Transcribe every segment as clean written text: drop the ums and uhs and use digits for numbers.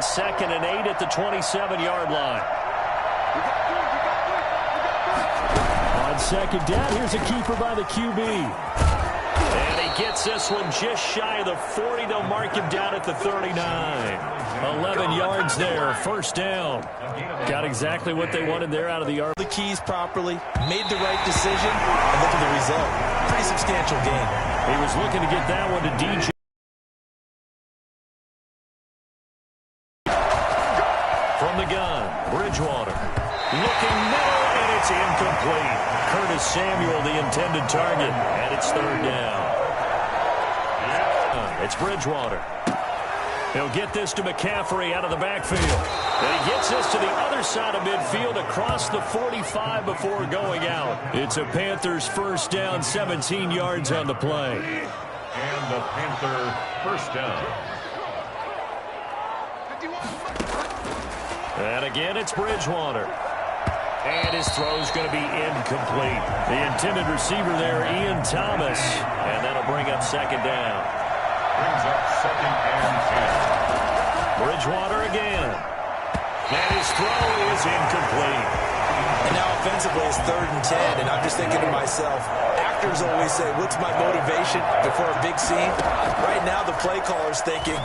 on 2nd and 8 at the 27-yard line. On 2nd down, here's a keeper by the QB. And he gets this one just shy of the 40. They'll mark him down at the 39. 11 yards there, first down. Got exactly what they wanted there out of the yard. The keys properly, made the right decision, and look at the result. Pretty substantial gain. He was looking to get that one to DJ. From the gun, Bridgewater. Looking middle, and it's incomplete. Curtis Samuel, the intended target, and it's 3rd down. It's Bridgewater. He'll get this to McCaffrey out of the backfield. And he gets this to the other side of midfield across the 45 before going out. It's a Panthers first down, 17 yards on the play. And the Panther first down. And again, it's Bridgewater. And his throw's going to be incomplete. The intended receiver there, Ian Thomas. And that'll bring up 2nd down. Brings up 2nd and 10. Bridgewater again. And his throw is incomplete. And now offensively it's 3rd and 10. And I'm just thinking to myself, actors always say, what's my motivation before a big scene? Right now the play caller's thinking,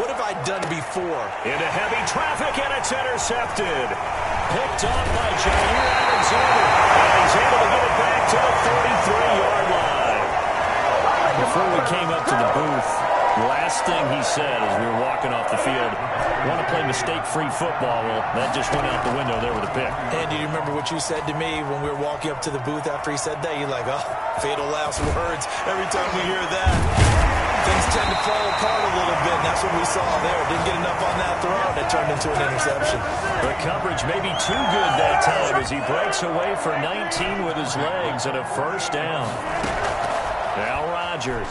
what have I done before? Into heavy traffic, and it's intercepted. Picked off by Jair Alexander. And he's able to get it back to the 43-yard line. Before we came up to the booth, last thing he said as we were walking off the field, want to play mistake-free football. Well, that just went out the window there with a pick. And do you remember what you said to me when we were walking up to the booth after he said that? You're like, oh, fatal last words. Every time we hear that, things tend to fall apart a little bit, and that's what we saw there. Didn't get enough on that throw, and it turned into an interception. The coverage may be too good that time as he breaks away for 19 with his legs and a first down. Now Rodgers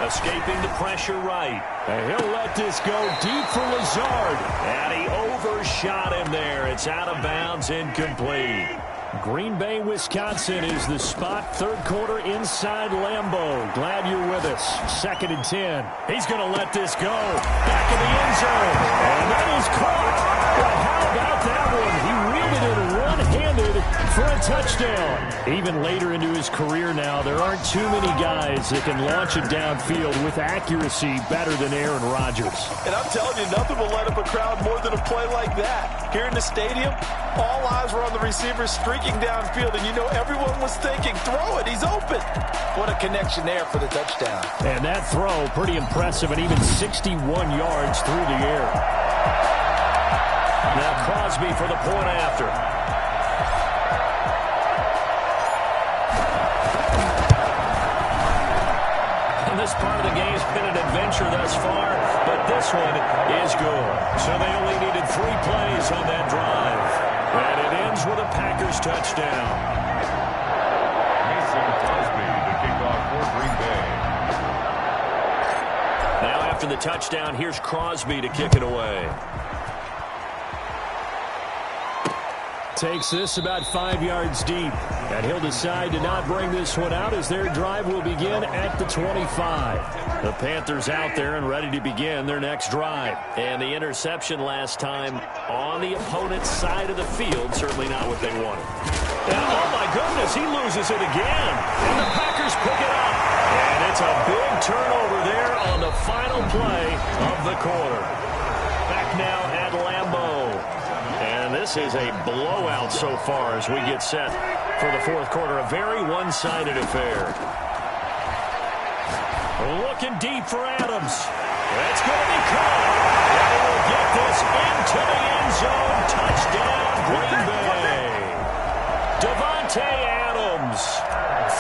escaping the pressure right. And he'll let this go deep for Lazard. And he overshot him there. It's out of bounds, incomplete. Green Bay, Wisconsin is the spot. 3rd quarter inside Lambeau. Glad you're with us. 2nd and 10. He's going to let this go. Back in the end zone. And that is caught. Well, how about that one? He wielded it one-handed for a touchdown. Even later into his career now, there aren't too many guys that can launch it downfield with accuracy better than Aaron Rodgers. And I'm telling you, nothing will light up a crowd more than a play like that. Here in the stadium, all eyes were on the receiver streaking downfield, and you know everyone was thinking, throw it, he's open. What a connection there for the touchdown. And that throw, pretty impressive, and even 61 yards through the air. Now Crosby for the point after. And this part of the game's been an adventure thus far, but this one is good. So they only needed 3 plays on that drive. And it ends with a Packers touchdown. Mason Crosby to kick off for Green Bay. Now after the touchdown, here's Crosby to kick it away. Takes this about 5 yards deep. And he'll decide to not bring this one out as their drive will begin at the 25. The Panthers out there and ready to begin their next drive. And the interception last time on the opponent's side of the field, certainly not what they wanted. And oh my goodness, he loses it again. And the Packers pick it up. And it's a big turnover there on the final play of the quarter. Back now at Lambeau. And this is a blowout so far as we get set for the 4th quarter. A very one-sided affair. Looking deep for Adams. That's going to be caught. And he will get this into the end zone. Touchdown, Green Bay. Davante Adams,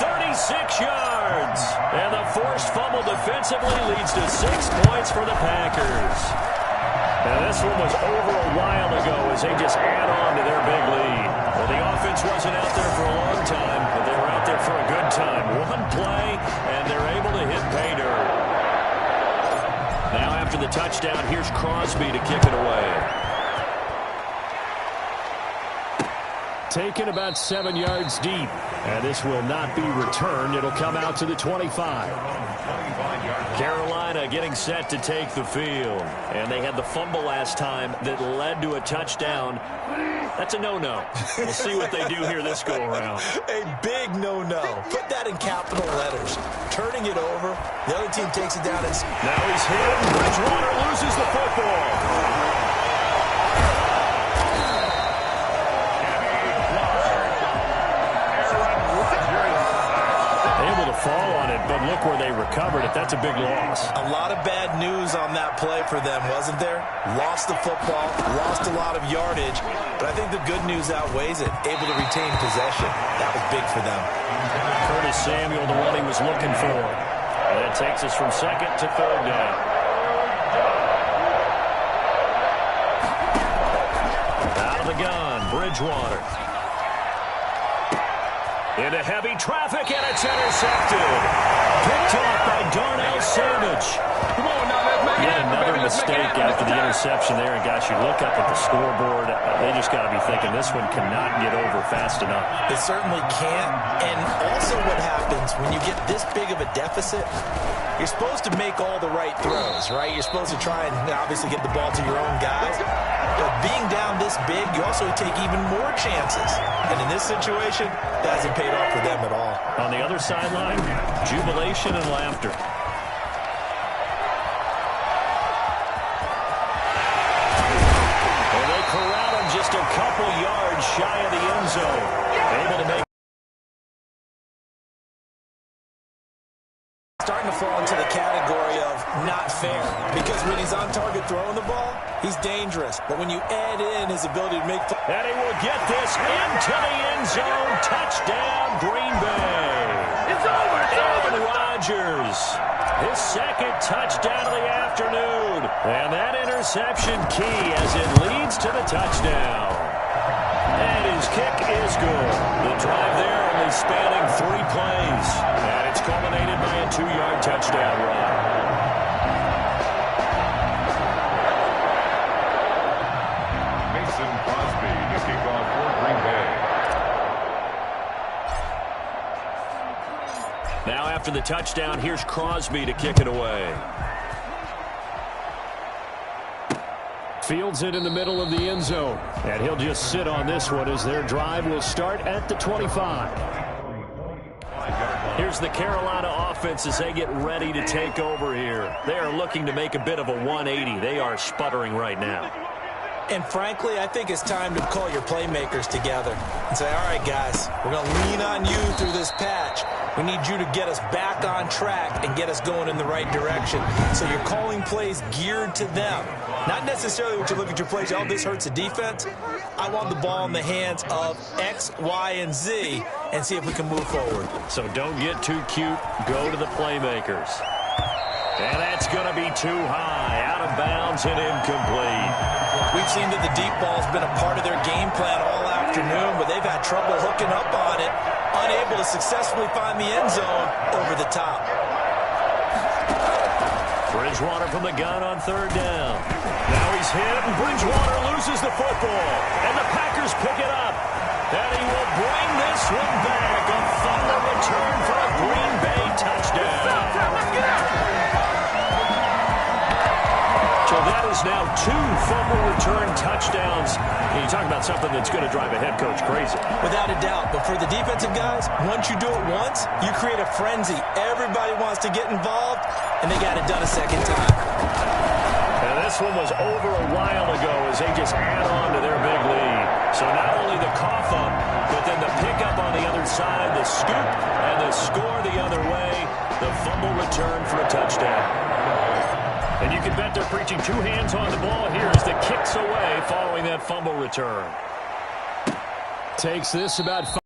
36 yards. And the forced fumble defensively leads to 6 points for the Packers. Now, this one was over a while ago as they just add on to their big lead. Well, the offense wasn't out there for a long time, but they were out there for a good time. One play, and they're able to hit pay dirt. Now, after the touchdown, here's Crosby to kick it away. Taken about 7 yards deep, and this will not be returned. It'll come out to the 25. 25-yard Carolina getting set to take the field. And they had the fumble last time that led to a touchdown. That's a no-no. We'll see what they do here this go-around. A big no-no. Put that in capital letters. Turning it over. The other team takes it down. And now he's hit. Bridgewater loses the football. Fall on it, but look where they recovered it. That's a big loss. A lot of bad news on that play for them, wasn't there? Lost the football, lost a lot of yardage, but I think the good news outweighs it. Able to retain possession. That was big for them. Curtis Samuel, the one he was looking for. And that takes us from second to third down. Out of the gun, Bridgewater. Into heavy traffic, and it's intercepted. Picked off by Darnell Savage. Come on now, let's make it happen, another baby. mistake after the interception there. And, gosh, you look up at the scoreboard, they just got to be thinking this one cannot get over fast enough. It certainly can't. And also what happens when you get this big of a deficit, you're supposed to make all the right throws, right? You're supposed to try and obviously get the ball to your own guys. But being down this big, you also take even more chances. And in this situation, that hasn't paid off for them at all. On the other sideline, jubilation and laughter. And they corral him just a couple yards shy of the end zone. Able to make. Starting to fall into the category of not fair, because when he's on target throwing the ball, he's dangerous. But when you add in his ability to make... And he will get this into the end zone. Touchdown, Green Bay. It's over. It's over. And Rodgers, his second touchdown of the afternoon. And that interception key as it leads to the touchdown. And his kick is good. The drive there only spanning 3 plays. And it's culminated by a 2-yard touchdown run. Mason Crosby to kick off for Green Bay. Now after the touchdown, here's Crosby to kick it away. Fields it in the middle of the end zone. And he'll just sit on this one as their drive will start at the 25. Here's the Carolina offense as they get ready to take over here. They are looking to make a bit of a 180. They are sputtering right now. And frankly, I think it's time to call your playmakers together and say, all right, guys, we're going to lean on you through this patch. We need you to get us back on track and get us going in the right direction. So you're calling plays geared to them. Not necessarily what you look at your plays, oh, this hurts the defense. I want the ball in the hands of X, Y, and Z and see if we can move forward. So don't get too cute. Go to the playmakers. And that's going to be too high. Out of bounds and incomplete. We've seen that the deep ball's been a part of their game plan all afternoon, but they've had trouble hooking up on it, unable to successfully find the end zone over the top. Bridgewater from the gun on third down. Now he's hit, and Bridgewater loses the football. And the Packers pick it up. And he will bring this one back. A fumble return for a Green Bay touchdown. So that is now 2 fumble return touchdowns. And you talk about something that's going to drive a head coach crazy. Without a doubt. But for the defensive guys, once you do it once, you create a frenzy. Everybody wants to get involved, and they got it done a second time. And this one was over a while ago as they just add on to their big lead. So not only the cough up, but then the pickup on the other side, the scoop, and the score the other way, the fumble return for a touchdown. And you can bet they're preaching 2 hands on the ball here as the kick's away following that fumble return. Takes this about 5.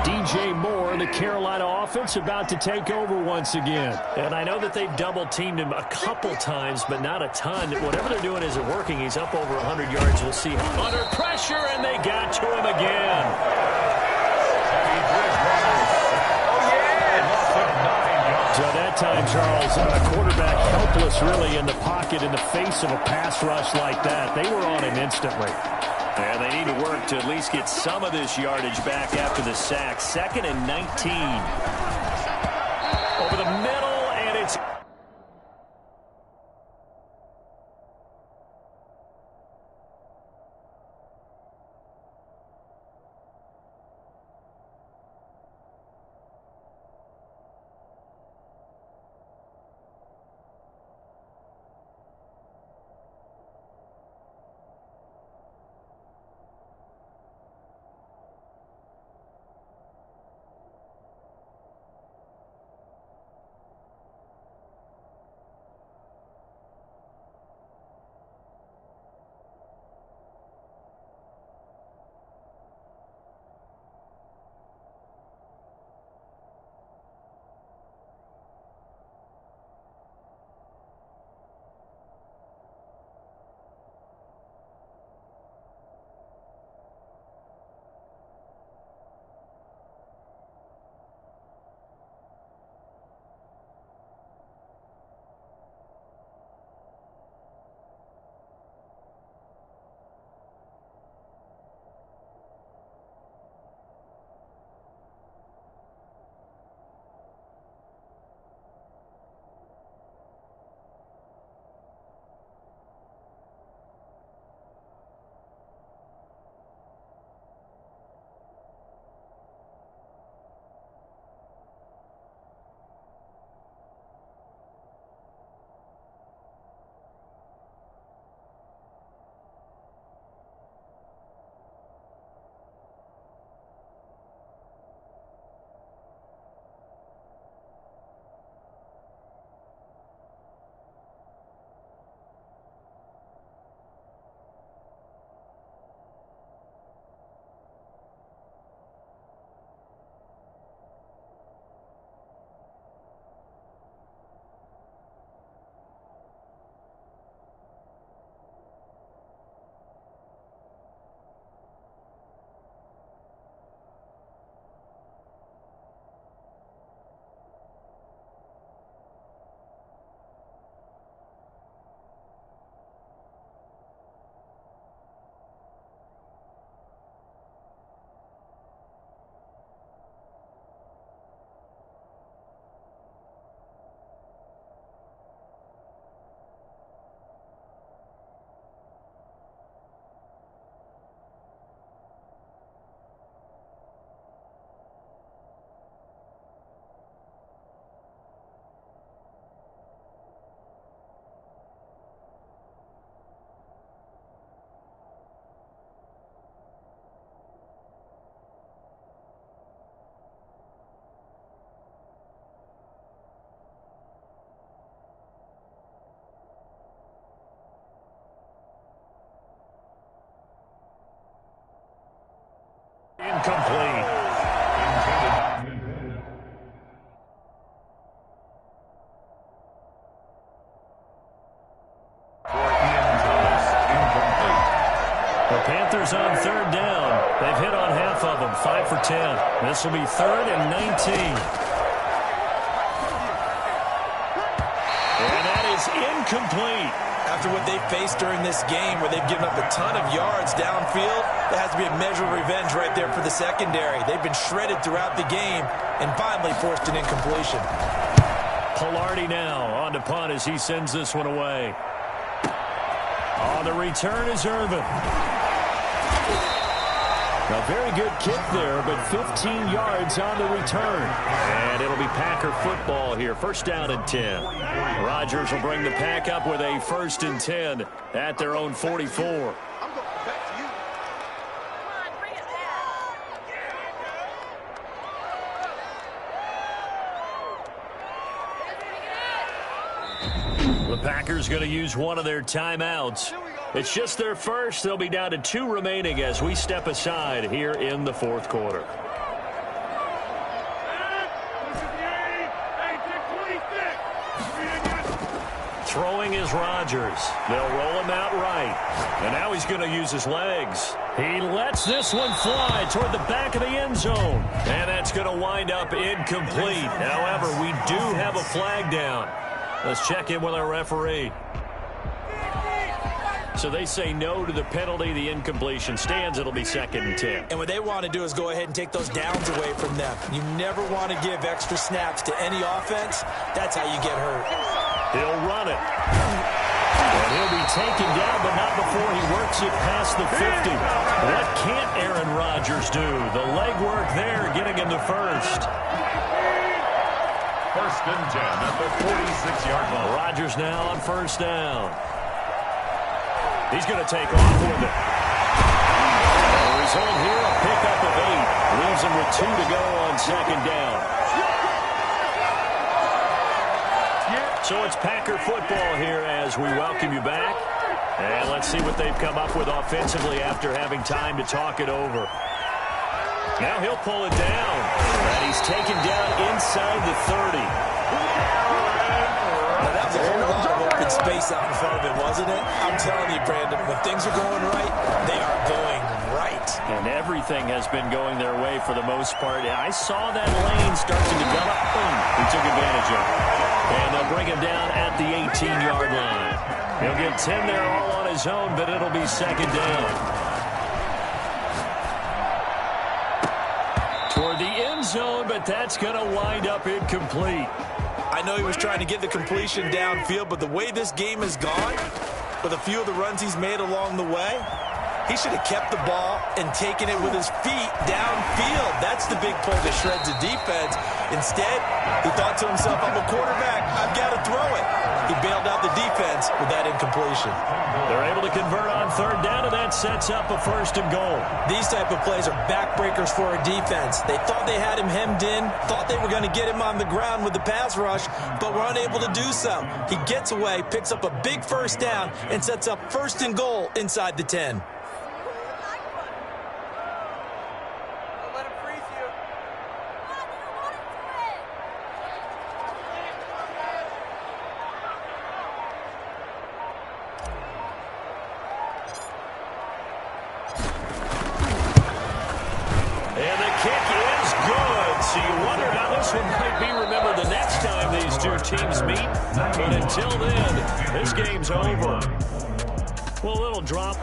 DJ Moore, the Carolina offense, about to take over once again. And I know that they've double-teamed him a couple times, but not a ton. Whatever they're doing isn't working. He's up over 100 yards. We'll see. Under pressure, and they got to him again. So that time, Charles, a quarterback helpless really in the pocket in the face of a pass rush like that. They were on him instantly. And they need to work to at least get some of this yardage back after the sack. 2nd and 19. Over the middle, and it's... Incomplete. The Panthers on 3rd down. They've hit on half of them, 5 for 10. This will be 3rd and 19. And that is incomplete. After what they've faced during this game, where they've given up a ton of yards downfield, there has to be a measure of revenge right there for the secondary. They've been shredded throughout the game and finally forced an incompletion. Pilardi now on to punt as he sends this one away. On the return is Irvin. A very good kick there, but 15 yards on the return. And it'll be Packer football here. 1st down and 10. Rodgers will bring the Pack up with a 1st and 10 at their own 44. The Packers going to use one of their timeouts. It's just their first. They'll be down to 2 remaining as we step aside here in the 4th quarter. Throwing is Rodgers. They'll roll him out right. And now he's going to use his legs. He lets this one fly toward the back of the end zone. And that's going to wind up incomplete. However, we do have a flag down. Let's check in with our referee. So they say no to the penalty. The incompletion stands. It'll be 2nd and 10. And what they want to do is go ahead and take those downs away from them. You never want to give extra snaps to any offense. That's how you get hurt. He'll run it. And he'll be taken down, but not before he works it past the 50. What can't Aaron Rodgers do? The legwork there getting him the first. 1st and 10 at the 46-yard line. Rodgers now on 1st down. He's going to take off with it. The result here, a pickup of 8. Leaves him with 2 to go on 2nd down. So it's Packer football here as we welcome you back. And let's see what they've come up with offensively after having time to talk it over. Now he'll pull it down. And he's taken down inside the 30. Now, that was a whole lot of open space out in front of him, wasn't it? I'm telling you, Brandon, when things are going right, they are going right. And everything has been going their way for the most part. I saw that lane start to develop. Boom. He took advantage of it. And they'll bring him down at the 18-yard line. He'll get 10 there all on his own, but it'll be 2nd down. Toward the end zone, but that's going to wind up incomplete. I know he was trying to get the completion downfield, but the way this game has gone, with a few of the runs he's made along the way, he should have kept the ball and taken it with his feet downfield. That's the big play that shreds the defense. Instead, he thought to himself, I'm a quarterback, I've got to throw it. He bailed out the defense with that incompletion. They're able to convert on 3rd down, and that sets up a 1st and goal. These type of plays are backbreakers for a defense. They thought they had him hemmed in, thought they were going to get him on the ground with the pass rush, but were unable to do so. He gets away, picks up a big 1st down, and sets up 1st and goal inside the 10. So you wonder how this one might be remembered the next time these two teams meet. But until then, this game's over. Well, a little drop.